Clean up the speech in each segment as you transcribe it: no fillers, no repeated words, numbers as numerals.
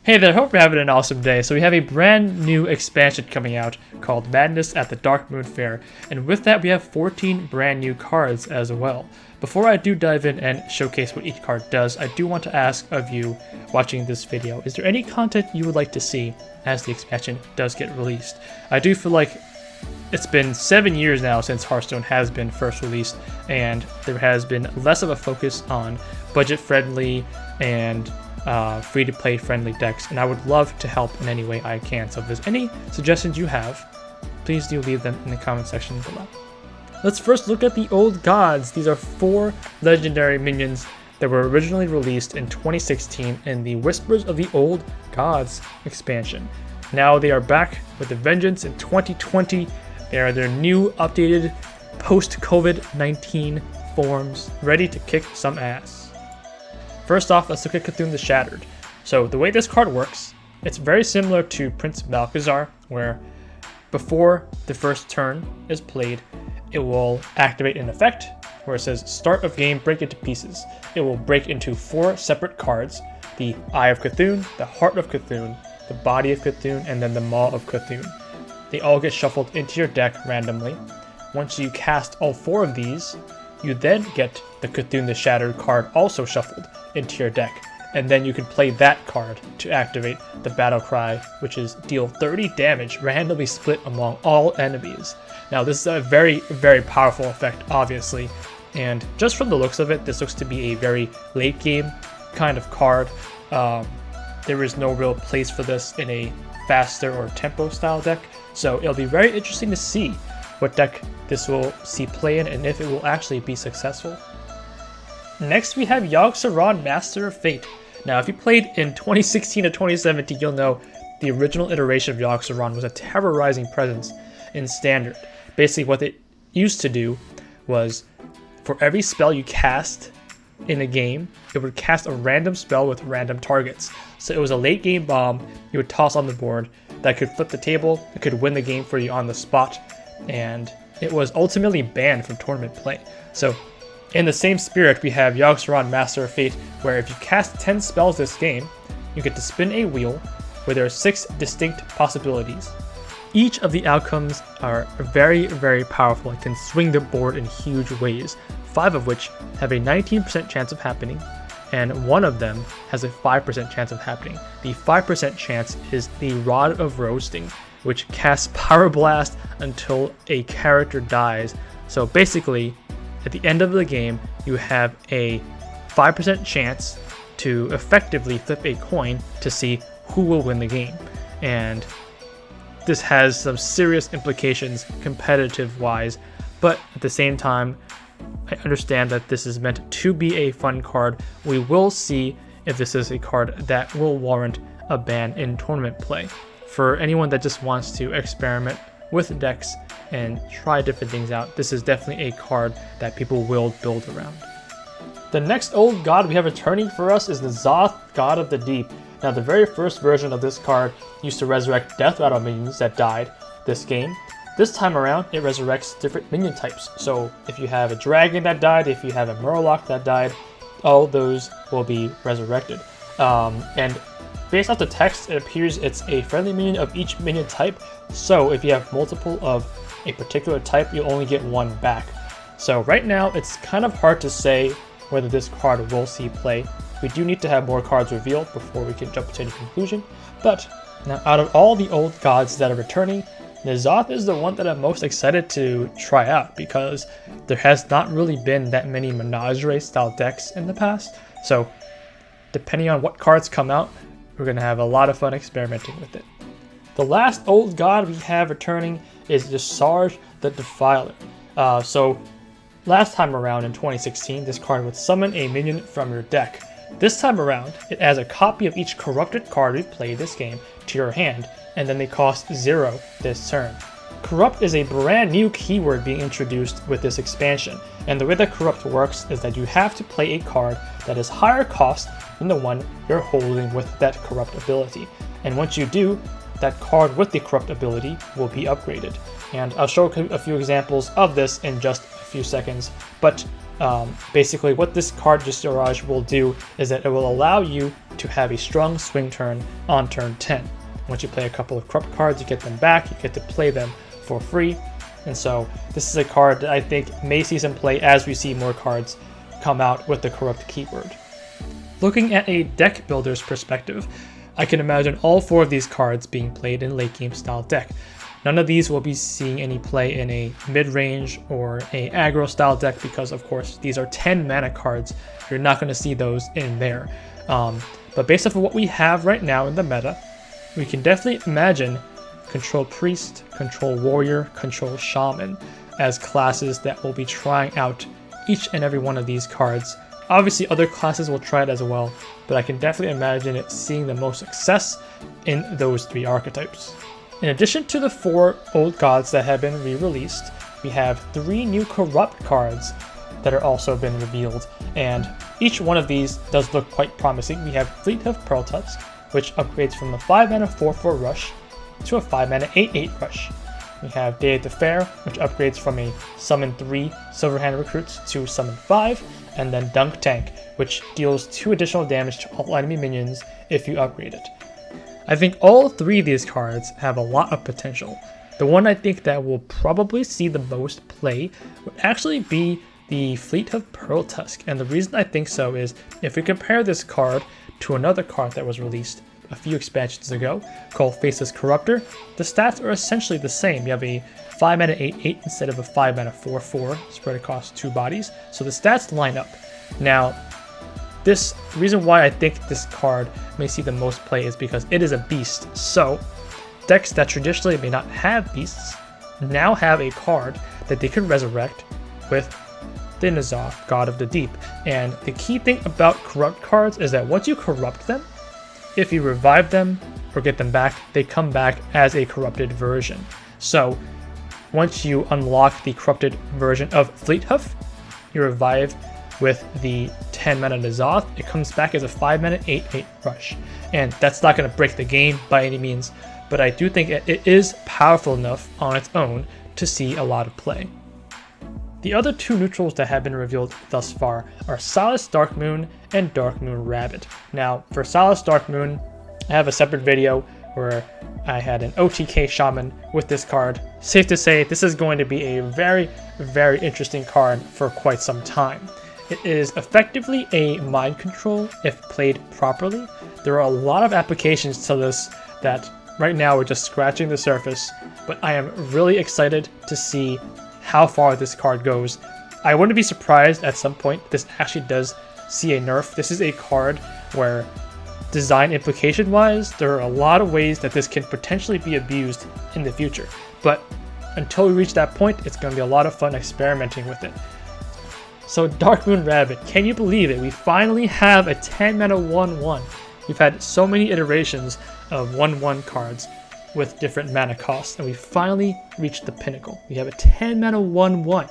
Hey there, hope you're having an awesome day. So we have a brand new expansion coming out called Madness at the Darkmoon Faire, and with that we have 14 brand new cards as well. Before I do dive in and showcase what each card does, I do want to ask of you watching this video, is there any content you would like to see as the expansion does get released? I do feel like it's been 7 years now since Hearthstone has been first released, and there has been less of a focus on budget-friendly and free-to-play friendly decks, and I would love to help in any way I can. So if there's any suggestions you have, please do leave them in the comment section below. Let's first look at the Old Gods. These are 4 legendary minions that were originally released in 2016 in the Whispers of the Old Gods expansion. Now they are back with a vengeance in 2020. They are their new updated post-COVID-19 forms, ready to kick some ass. First off, let's look at Cthulhu the Shattered. So the way this card works, it's very similar to Prince Balcazar, where before the first turn is played, it will activate an effect where it says start of game, break into pieces. It will break into 4 separate cards: the Eye of Cthulhu, the Heart of Cthulhu, the Body of Cthulhu, and then the Maw of Cthulhu. They all get shuffled into your deck randomly. Once you cast all 4 of these, you then get the Cthulhu the Shattered card also shuffled into your deck, and then you can play that card to activate the Battle Cry, which is deal 30 damage randomly split among all enemies. Now this is a very, very powerful effect, obviously, and just from the looks of it, this looks to be a very late game kind of card. There is no real place for this in a faster or tempo style deck, so it'll be very interesting to see what deck this will see play in and if it will actually be successful. Next we have Yogg-Saron, Master of Fate. Now if you played in 2016 to 2017, you'll know the original iteration of Yogg-Saron was a terrorizing presence in Standard. Basically what it used to do was, for every spell you cast in a game, it would cast a random spell with random targets. So it was a late game bomb you would toss on the board that could flip the table, it could win the game for you on the spot, and it was ultimately banned from tournament play. So in the same spirit, we have Yogg-Saron, Master of Fate, where if you cast 10 spells this game, you get to spin a wheel where there are 6 distinct possibilities. Each of the outcomes are very, very powerful and can swing the board in huge ways, 5 of which have a 19% chance of happening, and 1 of them has a 5% chance of happening. The 5% chance is the Rod of Roasting, which casts Power Blast until a character dies. So basically, at the end of the game, you have a 5% chance to effectively flip a coin to see who will win the game. And this has some serious implications competitive-wise, but at the same time, I understand that this is meant to be a fun card. We will see if this is a card that will warrant a ban in tournament play. For anyone that just wants to experiment with decks and try different things out, this is definitely a card that people will build around. The next Old God we have returning for us is the Zoth, God of the Deep. Now the very first version of this card used to resurrect Death Rattle minions that died this game. This time around, it resurrects different minion types. So if you have a dragon that died, if you have a Murloc that died, all those will be resurrected. And based off the text, it appears it's a friendly minion of each minion type. So if you have multiple of a particular type, you'll only get 1 back. So right now, it's kind of hard to say whether this card will see play. We do need to have more cards revealed before we can jump to any conclusion. But now, out of all the Old Gods that are returning, the Zoth is the one that I'm most excited to try out, because there has not really been that many Menagerie style decks in the past. So depending on what cards come out, we're going to have a lot of fun experimenting with it. The last Old God we have returning is the Sarge the Defiler. So last time around in 2016, this card would summon a minion from your deck. This time around, it adds a copy of each corrupted card we've played this game to your hand, and then they cost 0 this turn. Corrupt is a brand new keyword being introduced with this expansion, and the way that Corrupt works is that you have to play a card that is higher cost than the one you're holding with that Corrupt ability. And once you do, that card with the Corrupt ability will be upgraded. And I'll show a few examples of this in just a few seconds, but Basically, what this card Disarage will do is that it will allow you to have a strong swing turn on turn 10. Once you play a couple of corrupt cards, you get them back, you get to play them for free. And so this is a card that I think may see some play as we see more cards come out with the corrupt keyword. Looking at a deck builder's perspective, I can imagine all 4 of these cards being played in late game style deck. None of these will be seeing any play in a mid-range or a aggro style deck because, of course, these are 10 mana cards. You're not going to see those in there. But based off of what we have right now in the meta, we can definitely imagine Control Priest, Control Warrior, Control Shaman as classes that will be trying out each and every one of these cards. Obviously, other classes will try it as well, but I can definitely imagine it seeing the most success in those 3 archetypes. In addition to the 4 old gods that have been re-released, we have 3 new corrupt cards that are also been revealed, and each one of these does look quite promising. We have Fleethoof Pearltusk, which upgrades from a 5 mana 4/4 rush to a 5 mana 8/8 rush. We have Day of the Faire, which upgrades from a summon 3 Silverhand recruits to summon 5, and then Dunk Tank, which deals 2 additional damage to all enemy minions if you upgrade it. I think all 3 of these cards have a lot of potential. The one I think that will probably see the most play would actually be the Fleethoof Pearltusk, and the reason I think so is if we compare this card to another card that was released a few expansions ago called Faceless Corruptor, the stats are essentially the same. You have a 5 mana 8/8 instead of a 5 mana 4/4 spread across 2 bodies, so the stats line up. Now, this reason why I think this card may see the most play is because it is a beast. So decks that traditionally may not have beasts now have a card that they can resurrect with the N'Zoth, God of the Deep. And the key thing about corrupt cards is that once you corrupt them, if you revive them or get them back, they come back as a corrupted version. So once you unlock the corrupted version of Fleethoof, you revive with the 10 mana N'Zoth, it comes back as a 5 mana 8/8 rush. And that's not going to break the game by any means, but I do think it is powerful enough on its own to see a lot of play. The other 2 neutrals that have been revealed thus far are Silas Darkmoon and Darkmoon Rabbit. Now, for Silas Darkmoon, I have a separate video where I had an OTK Shaman with this card. Safe to say, this is going to be a very, very interesting card for quite some time. It is effectively a mind control if played properly. There are a lot of applications to this that right now we're just scratching the surface, but I am really excited to see how far this card goes. I wouldn't be surprised at some point this actually does see a nerf. This is a card where design implication wise, there are a lot of ways that this can potentially be abused in the future. But until we reach that point, it's going to be a lot of fun experimenting with it. So Darkmoon Rabbit, can you believe it? We finally have a 10 mana 1/1. We've had so many iterations of 1/1 cards with different mana costs, and we finally reached the pinnacle. We have a 10 mana 1/1.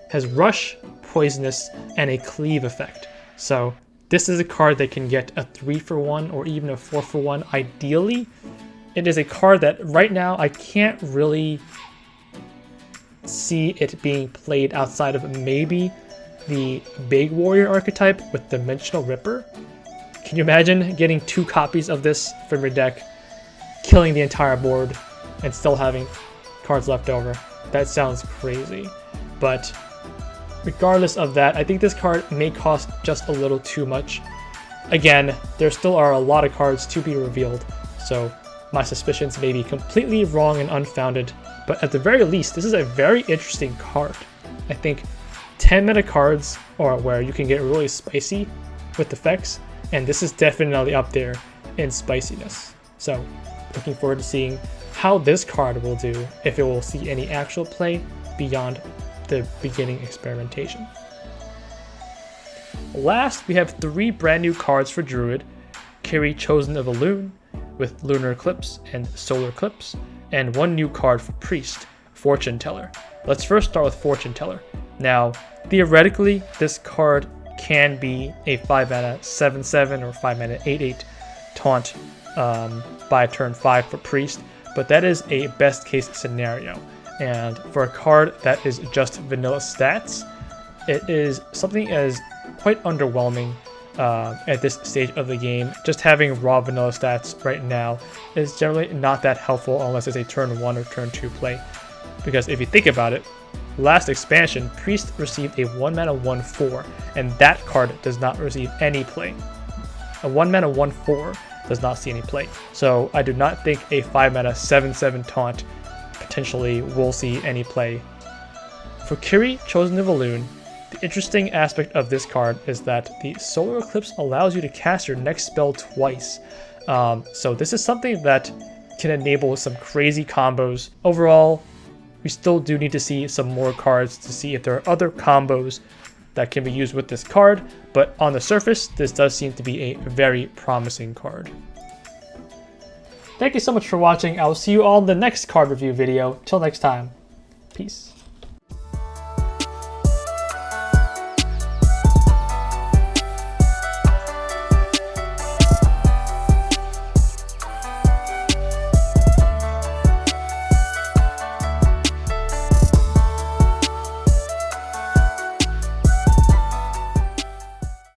Has Rush, Poisonous, and a Cleave effect. So this is a card that can get a 3-for-1 or even a 4-for-1 ideally. It is a card that right now I can't really see it being played outside of maybe the Big Warrior archetype with Dimensional Ripper. Can you imagine getting 2 copies of this from your deck, killing the entire board, and still having cards left over? That sounds crazy. But regardless of that, I think this card may cost just a little too much. Again, there still are a lot of cards to be revealed, so my suspicions may be completely wrong and unfounded, but at the very least, this is a very interesting card. I think 10 mana cards are where you can get really spicy with effects, and this is definitely up there in spiciness. So, looking forward to seeing how this card will do, if it will see any actual play beyond the beginning experimentation. Last, we have 3 brand new cards for Druid: Kiri, Chosen of Elune, with Lunar Eclipse and Solar Eclipse, and 1 new card for Priest, Fortune Teller. Let's first start with Fortune Teller. Now, theoretically, this card can be a 5 mana 7/7 or 5 mana 8/8 taunt by turn 5 for Priest, but that is a best case scenario. And for a card that is just vanilla stats, it is something as quite underwhelming at this stage of the game. Just having raw vanilla stats right now is generally not that helpful unless it's a turn 1 or turn 2 play. Because if you think about it, last expansion, Priest received a 1 mana 1/4, and that card does not receive any play. A 1 mana 1/4 does not see any play. So I do not think a 5 mana 7/7 taunt potentially will see any play. For Kiri, Chosen of Elune, the interesting aspect of this card is that the Solar Eclipse allows you to cast your next spell twice. So this is something that can enable some crazy combos. Overall, we still do need to see some more cards to see if there are other combos that can be used with this card, but on the surface, this does seem to be a very promising card. Thank you so much for watching. I will see you all in the next card review video. Till next time, peace.